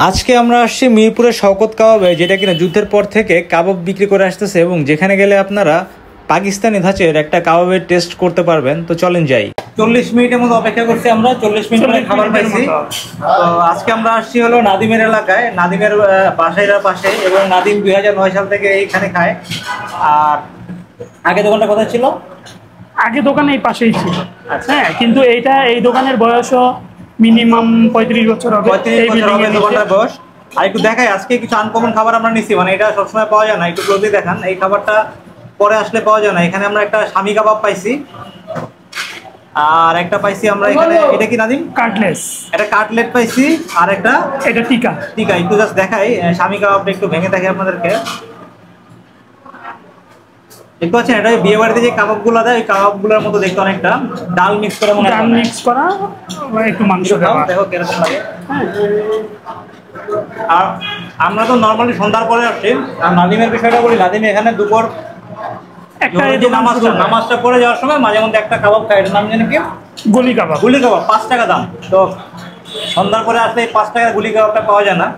আজকে আমরা আসছি মিরপুরের শওকত কাবাবে, যেটা কিনা যুদ্ধের পর থেকে কাবাব বিক্রি করে আসতেছে এবং যেখানে গেলে আপনারা পাকিস্তানি ধাঁচের একটা কাবাবের টেস্ট করতে পারবেন। তো চলেন যাই। 40 মিনিটের মতো অপেক্ষা করছি আমরা, 40 মিনিট পরে খাবার পাইছি। তো আজকে আমরা আসছি হলো নাদিমের এলাকায়, নাদিমের বাসার পাশে, এবং নাদিম 2009 সাল থেকে এইখানে খায়। আর আগে দোকানটা কোথায় ছিল? আগে দোকান এই পাশেই ছিল। হ্যাঁ, কিন্তু এই দোকানের বয়সও মিনিমাম 35 বছর হবে। 35 বছর হবে দোকানটার বয়স। আর একটু দেখাই, আজকে কিছু আনকমন খাবার আমরা নিচ্ছি, মানে এটা সবসময় পাওয়া যায় না। একটু ক্লোজলি দেখান, এই খাবারটা পরে আসলে পাওয়া যায় না। এখানে আমরা একটা স্বামী কাবাব পাইছি, আর একটা পাইছি আমরা এখানে, এটা কি নাদিম? কাটলেস। এটা কাটলেট পাইছি, আর একটা এটা টিকা। টিকা। একটু জাস্ট দেখাই স্বামী কাবাবটা, একটু ভেঙে দেখাই আপনাদেরকে। দেখতে পাচ্ছেন, এটা বিয়ে বাড়িতে যে কাবাবগুলো দেয় ওই কাবাবগুলোর মতো দেখতে, অনেকটা ডাল মিক্স করে মনে হয়। ডাল মিক্স করা, একটু মাংস দেওয়া। দেখো কিরকম লাগে। আর আমরা তো নর্মালি সন্ধ্যার পরে আসছি। আর নাদিমের বিষয়টা বলি, নাদিম এখানে দুপুর একটা নামাজটা পড়ে যাওয়ার সময় মাঝে মধ্যে একটা কাবাব খায়, এটার নাম জানি কি? গুলি কাবাব। গুলি কাবাব, 5 টাকা দাম। তো সন্ধ্যার পরে আসলে এই 5 টাকার গুলি কাবাবটা পাওয়া যায় না।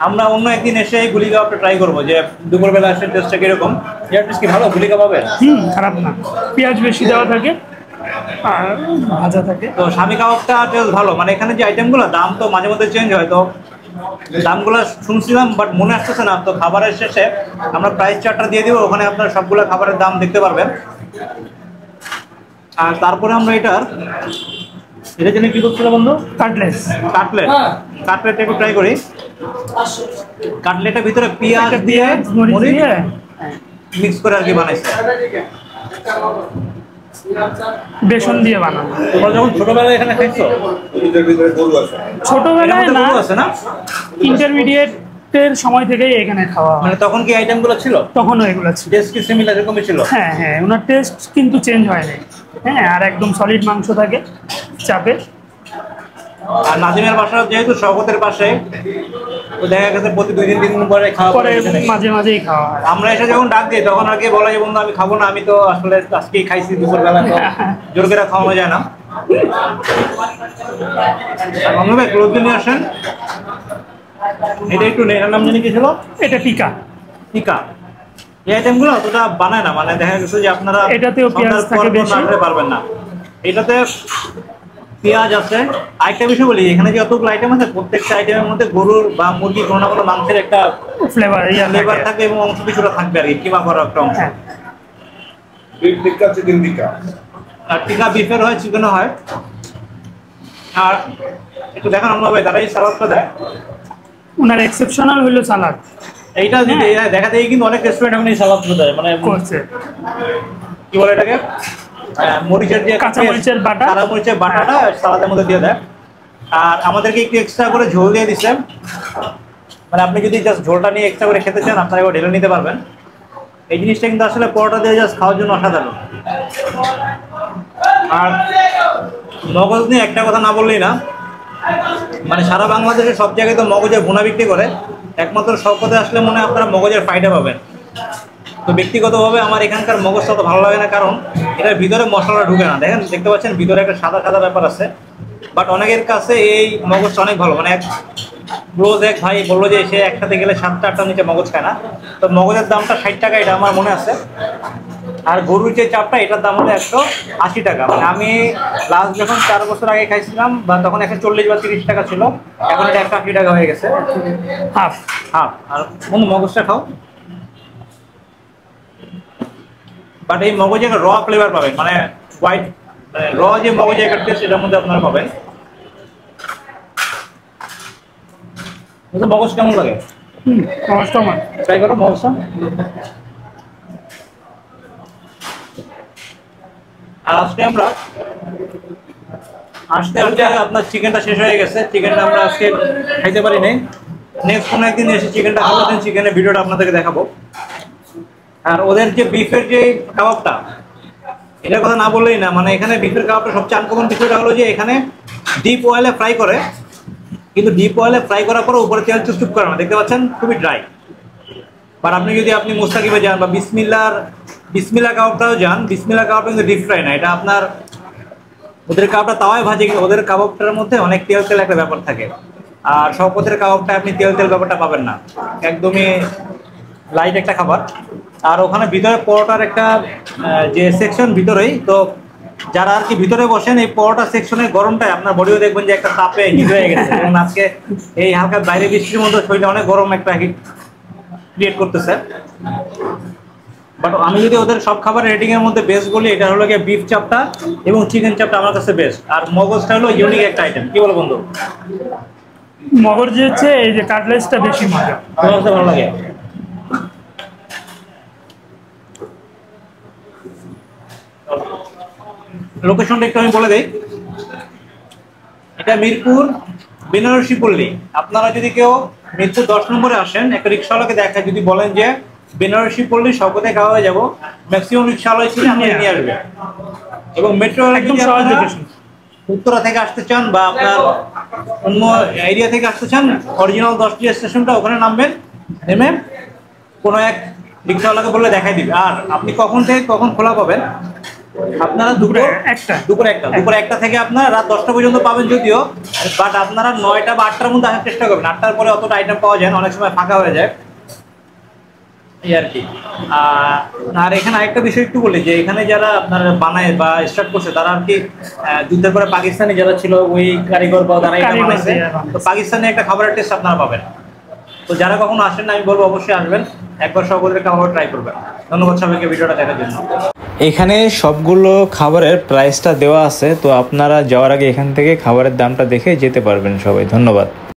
আমরা অন্য একদিন এসে এই গুলি কাবাবটা ট্রাই করবো, যে দুপুরবেলা আসলে টেস্টটা কিরকম। এর টেস্ট কি ভালো গুলি কাবাবের? খারাপ না, পেঁয়াজ বেশি দেওয়া থাকে আর ভাজা থাকে। তো স্বামী কাবাবটা টেস্ট ভালো। মানে এখানে যে আইটেমগুলো দাম তো মাঝে মধ্যে চেঞ্জ হয়, তো দামগুলো শুনছিলাম বাট মনে আসতেছে না। তো খাবারের শেষে আমরা প্রাইস চার্টটা দিয়ে দিব, ওখানে আপনারা সবগুলো খাবারের দাম দেখতে পারবেন। আর তারপরে আমরা এটা জন্য কি করছিল বন্ধু? কাটলেস। কাটলেট একটু ট্রাই করি। কাটলেটের ভিতরে পেঁয়াজ দিয়ে মরিচ মিক্স করে আর কি বানাইছে, বেসন দিয়ে বানানো। তোমরা যখন ছোটবেলায় এখানে খাইছো? ছোটবেলায় না, ইন্টারমিডিয়েটের সময় থেকেই এখানে খাওয়া। মানে তখন কি আইটেমগুলো ছিল? তখনও এগুলো ছিল। টেস্ট কি সিমিলার এরকমই ছিল? হ্যাঁ হ্যাঁ, ওনার টেস্ট কিন্তু চেঞ্জ হয়নি। হ্যাঁ, আর একদম সলিড মাংস থাকে চাপে। আর নাজিমের বাসা যেহেতু শওকতের পাশে, তো দেখা গেছে প্রতি 2-3 দিন পরে খাওয়া পরে মাঝে মাঝেই খাওয়া হয়। আমরা এসে যখন ডাক দিই তখন আর কি বলা যায়, বন্ধু আমি খাবো না, আমি তো আসলে আজকেই খাইছি দুপুরবেলা, তো জোর করে খাওয়ানো যায় না। ভাই ক্লোজ নিয়ে আসেন। এটা একটু এটার নাম জানি কি ছিল? এটা টিকা। টিকা। এই আইটেমগুলো অতটা বানায় না, মানে দেখা গেছে যে আপনারা এটাতেও পেঁয়াজ থাকে বেশি, পারবেন না। এটাতে পেঁয়াজ আছে। আরেকটা বিষয় বলি, এখানে যে যতগুলো আইটেম আছে প্রত্যেকটা আইটেমের মধ্যে গরুর বা মুরগি কোনো না কোনো মাংসের একটা ফ্লেভার থাকে, এবং অংশ কিছুটা থাকবে আর কি, কিমা করা একটা অংশ। আর টিকা বিফের হয়, চিকেনও হয়। আর একটু দেখান আমরা ভাই, তারা এই সালাদটা দেয়, ওনার এক্সেপশনাল হলো সালাদ। এইটা যদি দেখা যায় কিন্তু অনেক রেস্টুরেন্ট এখন এই সালাদটা দেয়, মানে করছে কি বলে এটাকে, মরিচের যে কাঁচা মরিচের বাটা, কাঁচা মরিচের বাটাটা সালাদের মধ্যে দিয়ে দেয়। আর আমাদেরকে একটু এক্সট্রা করে ঝোল দিয়ে দিচ্ছে, মানে আপনি যদি জাস্ট ঝোলটা নিয়ে এক্সট্রা করে খেতে চান আপনারা এবার ঢেলে নিতে পারবেন। এই জিনিসটা কিন্তু আসলে পরোটা দিয়ে জাস্ট খাওয়ার জন্য অসাধারণ। আর মগজ নিয়ে একটা কথা না বললেই না, মানে সারা বাংলাদেশে সব জায়গায় তো মগজের ভুনা বিক্রি করে, একমাত্র শওকতে আসলে মনে হয় আপনারা মগজের ফায়দা পাবেন। তো ব্যক্তিগতভাবে আমার এখানকার মগজটা তো ভালো লাগে না, কারণ এটার ভিতরে মশলা ঢুকে না। দেখেন, দেখতে পাচ্ছেন ভিতরে একটা সাদা সাদা ব্যাপার আছে। বাট অনেকের কাছে এই মগজটা অনেক ভালো। মানে এক ভাই বললো যে সে একসাথে গেলে 7-8টার নিচে মগজ খায় না। তো মগজের দামটা 60 টাকা, এটা আমার মনে আছে। আর গরুর যে চাপটা, এটার দাম হলো 180 টাকা। মানে আমি লাস্ট যখন 4 বছর আগে খাইছিলাম বা তখন 140 বা 30 টাকা ছিল, এখন এটা 180 টাকা হয়ে গেছে, হাফ। আর বন্ধু মগজটা খাও। বাট এই মগজে একটা র ফ্লেভার পাবেন, মানে হোয়াইট র যে মগজে একটা টেস্ট, এটার মধ্যে আপনারা পাবেন। মগজ কেমন লাগে? ট্রাই করো মগজটা। আর আজকে আমরা আসতে আপনার চিকেনটা শেষ হয়ে গেছে, চিকেনটা আমরা আজকে খাইতে পারি নাই। নেক্সট কোনো একদিন এসে চিকেনটা খাবো, দেন চিকেনের ভিডিওটা আপনাদেরকে দেখাবো। আর ওদের যে বিফের যে কাবাবটা, এটার কথা না বললেই না। মানে এখানে বিফের কাবাবটা সবচেয়ে আনকমন বিষয়টা হলো যে এখানে ডিপ অয়েলে ফ্রাই করে, কিন্তু ডিপ অয়েলে ফ্রাই করার পরে উপরে তেল চুপচুপ করে না, দেখতে পাচ্ছেন খুবই ড্রাই। বাট আপনি যদি মুস্তাকিবে যান বা বিসমিল্লা কাবাবটাও যান, বিসমিল্লা কাবাবটা কিন্তু ডিপ ফ্রাই না, এটা আপনার ওদের কাবাবটা তাওয়ায় ভাজে, কিন্তু ওদের কাবাবটার মধ্যে অনেক তেল একটা ব্যাপার থাকে। আর শওকতের কাবাবটা আপনি তেল তেল ব্যাপারটা পাবেন না, একদমই লাইট একটা খাবার। আর ওখানে ভিতরে পরোটার একটা যে সেকশন ভিতরেই, তো যারা আর কি ভিতরে বসেন এই পরোটা সেকশনের গরমটায় আপনার বডিও দেখবেন যে একটা তাপে হিট হয়ে গেছে, এবং আজকে এই হালকা বাইরে বৃষ্টির মধ্যে শরীরে অনেক গরম একটা হিট ক্রিয়েট করতেছে। বাট আমি যদি ওদের সব খাবার রেটিং এর মধ্যে বেস্ট বলি, এটা হলো গিয়ে বিফ চাপটা এবং চিকেন চাপটা আমার কাছে বেস্ট। আর মগজটা হলো ইউনিক একটা আইটেম, কি বলো বন্ধু? মগর যে হচ্ছে এই যে কাটলেটসটা বেশি মজা। তোমার কাছে ভালো লাগে? লোকেশনটা একটু আমি বলে দেই, এটা মিরপুর বেনারসি পল্লী। আপনারা যদি কেউ মিরপুর 10 নম্বরে আসেন, একটা রিক্সাওয়ালাকে দেখায় যদি বলেন যে বেনারসি পল্লী শওকতে খাওয়া হয়ে যাবো, ম্যাক্সিমাম রিক্সাওয়ালাই ছিল আপনাকে নিয়ে আসবে। এবং মেট্রো একদম সহজ লোকেশন। উত্তরা থেকে আসতে চান বা আপনার অন্য এরিয়া থেকে আসতে চান, অরিজিনাল 10টি স্টেশনটা ওখানে নামবেন, নেমে কোনো এক রিক্সাওয়ালাকে বললে দেখাই দিবে। আর আপনি কখন থেকে কখন খোলা পাবেন, আপনারা দুপুর একটা থেকে আপনারা রাত 10টা পর্যন্ত পাবেন যদিও, বাট আপনারা 9টা বা 8টার মধ্যে আসার চেষ্টা করবেন। 8টার পরে অতটা আইটেম পাওয়া যায় না, অনেক সময় ফাঁকা হয়ে যায় এই আর কি। আর এখানে আরেকটা বিষয় একটু বলি, যে এখানে যারা আপনারা বানায় বা স্টার্ট করছে তারা আর কি যুদ্ধের পরে পাকিস্তানি যারা ছিল ওই কারিগর বা তারা এটা বানাইছে, তো পাকিস্তানি একটা খাবারের টেস্ট আপনারা পাবেন। তো যারা কখনো আসেন না, আমি বলবো অবশ্যই আসবেন, একবার শওকতের খাবার ট্রাই করবেন। ধন্যবাদ সবাইকে ভিডিওটা দেখার জন্য। এখানে সবগুলো খাবারের প্রাইসটা দেওয়া আছে, তো আপনারা যাওয়ার আগে এখান থেকে খাবারের দামটা দেখে যেতে পারবেন সবাই। ধন্যবাদ।